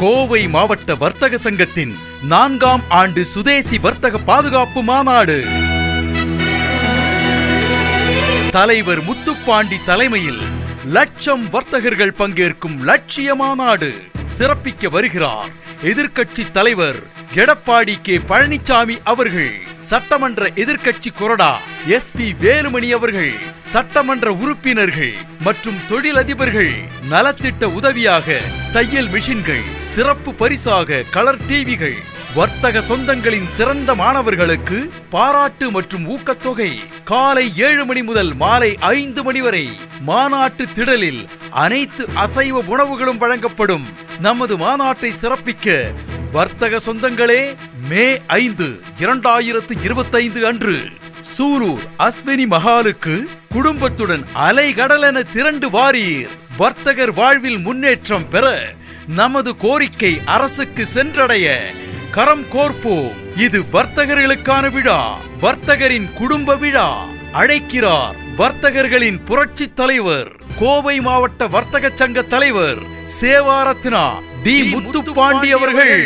கோவை மாவட்ட வர்த்தக சங்கத்தின் 4ஆம் ஆண்டு சுதேசி வர்த்தக பாதுகாப்பு மாநாடு தலைவர் முத்துப்பாண்டி தலைமையில் லட்சம் வர்த்தகர்கள் பங்கேற்கும் லட்சிய மாநாடு சிறப்பிக்க வருகிறார் எதிர்க்கட்சி தலைவர் எடப்பாடி கே பழனிசாமி அவர்கள், சட்டமன்ற எதிர்க்கட்சி கொறடா SP வேலுமணி அவர்கள், சட்டமன்ற உறுப்பினர்கள் மற்றும் தொழிலதிபர்கள். நலத்திட்ட உதவியாக தையல் மிஷின்கள், சிறப்பு பரிசாக கலர் டிவிகள், வர்த்தக சொந்தங்களின் சிறந்த மாணவர்களுக்கு பாராட்டு மற்றும் ஊக்கத்தொகை. காலை 7 மணி முதல் மாலை 5 மணி வரை மாநாட்டு திடலில் அனைத்து அசைவ உணவுகளும் வழங்கப்படும். நமது மாநாட்டை சிறப்பிக்க வர்த்தக சொந்தங்களே மே 5, 2025 அன்று சூலூர் அஸ்வினி மஹாலுக்கு குடும்பத்துடன் அலைகடலென திரண்டு வாரீர். வர்த்தகர் வாழ்வில் முன்னேற்றம் பெற நமது கோரிக்கை அரசுக்கு சென்றடைய கரம் கோர்ப்போம். இது வர்த்தகர்களுக்கான விழா, வர்த்தகரின் குடும்ப விழா. அழைக்கிறார் வர்த்தகர்களின் புரட்சி தலைவர், கோவை மாவட்ட வர்த்தக சங்க தலைவர் சேவாரத்னா டி. முத்துப்பாண்டி அவர்கள்.